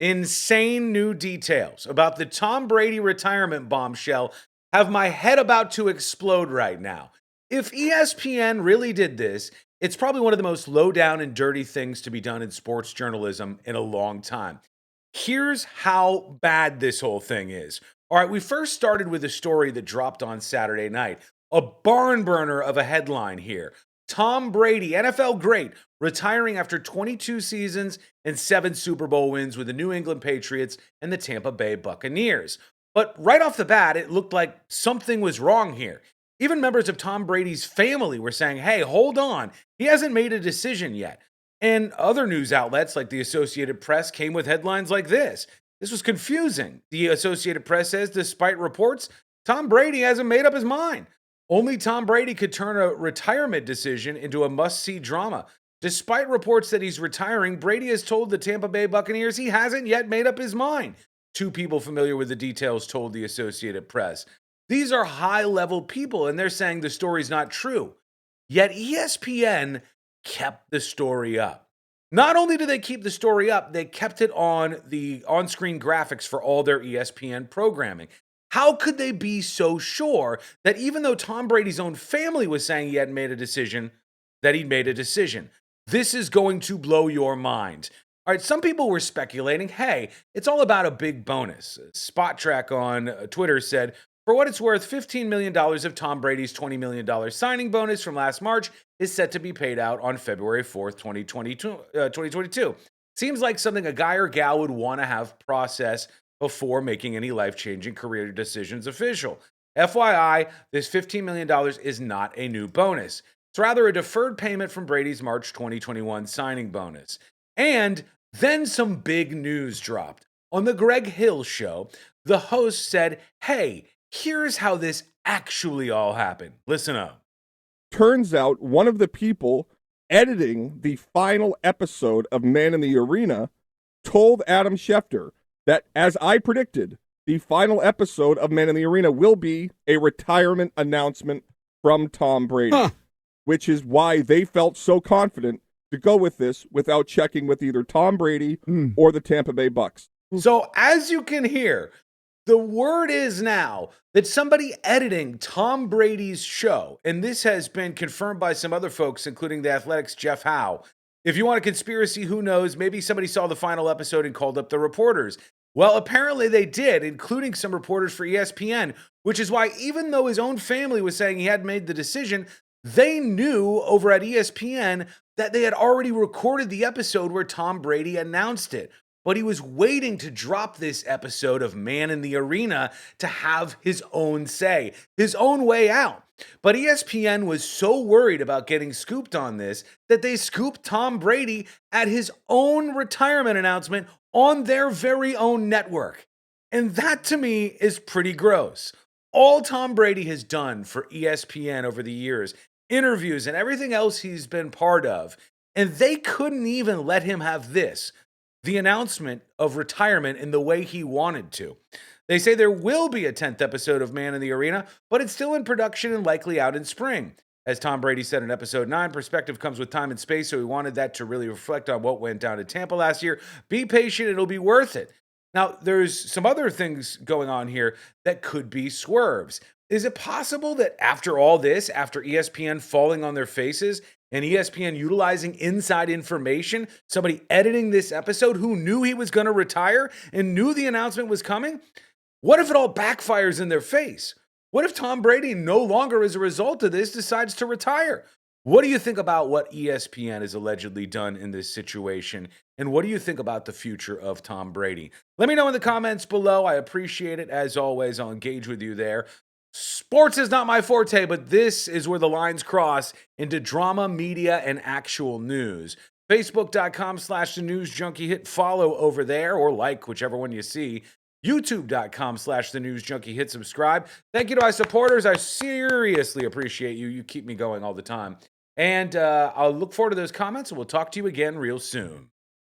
Insane new details about the Tom Brady retirement bombshell have my head about to explode right now. If ESPN really did this, it's probably one of the most low down and dirty things to be done in sports journalism in a long time. Here's how bad this whole thing is. All right, we first started with a story that dropped on Saturday night. A barn burner of a headline here. Tom Brady, NFL great, retiring after 22 seasons and 7 Super Bowl wins with the New England Patriots and the Tampa Bay Buccaneers. But right off the bat, it looked like something was wrong here. Even members of Tom Brady's family were saying, hey, hold on, he hasn't made a decision yet. And other news outlets like the Associated Press came with headlines like this. This was confusing. The Associated Press says, despite reports, Tom Brady hasn't made up his mind. Only Tom Brady could turn a retirement decision into a must-see drama. Despite reports that he's retiring, Brady has told the Tampa Bay Buccaneers he hasn't yet made up his mind. Two people familiar with the details told the Associated Press. These are high-level people, and they're saying the story's not true. Yet ESPN kept the story up. Not only did they keep the story up, they kept it on the on-screen graphics for all their ESPN programming. How could they be so sure that even though Tom Brady's own family was saying he hadn't made a decision, that he'd made a decision? This is going to blow your mind. All right, some people were speculating, hey, it's all about a big bonus. Spot Track on Twitter said, for what it's worth, $15 million of Tom Brady's $20 million signing bonus from last March is set to be paid out on February 4th, 2022. Seems like something a guy or gal would want to have process before making any life-changing career decisions official. FYI, this $15 million is not a new bonus. It's rather a deferred payment from Brady's March 2021 signing bonus. And then some big news dropped. On the Greg Hill show, the host said, hey, here's how this actually all happened. Listen up. Turns out one of the people editing the final episode of Man in the Arena told Adam Schefter that, as I predicted, the final episode of Man in the Arena will be a retirement announcement from Tom Brady, which is why they felt so confident to go with this without checking with either Tom Brady or the Tampa Bay Bucks. So as you can hear, the word is now that somebody editing Tom Brady's show, and this has been confirmed by some other folks, including the Athletic's Jeff Howe. If you want a conspiracy, who knows? Maybe somebody saw the final episode and called up the reporters. Well, apparently they did, including some reporters for ESPN, which is why even though his own family was saying he hadn't made the decision, they knew over at ESPN that they had already recorded the episode where Tom Brady announced it. But he was waiting to drop this episode of Man in the Arena to have his own say, his own way out. But ESPN was so worried about getting scooped on this that they scooped Tom Brady at his own retirement announcement on their very own network. And that to me is pretty gross. All Tom Brady has done for ESPN over the years, interviews and everything else he's been part of, and they couldn't even let him have this, the announcement of retirement in the way he wanted to. They say there will be a 10th episode of Man in the Arena, but it's still in production and likely out in spring. As Tom Brady said in episode 9, perspective comes with time and space, so he wanted that to really reflect on what went down in Tampa last year. Be patient, it'll be worth it. Now, there's some other things going on here that could be swerves. Is it possible that after all this, after ESPN falling on their faces and ESPN utilizing inside information, somebody editing this episode who knew he was going to retire and knew the announcement was coming? What if it all backfires in their face? What if Tom Brady no longer, as a result of this, decides to retire? What do you think about what ESPN has allegedly done in this situation? And what do you think about the future of Tom Brady? Let me know in the comments below. I appreciate it. As always, I'll engage with you there. Sports is not my forte, but this is where the lines cross into drama, media, and actual news. Facebook.com/The News Junkie. Hit follow over there or like, whichever one you see. YouTube.com/The News Junkie. Hit subscribe. Thank you to my supporters. I seriously appreciate you. You keep me going all the time. And I'll look forward to those comments, and we'll talk to you again real soon.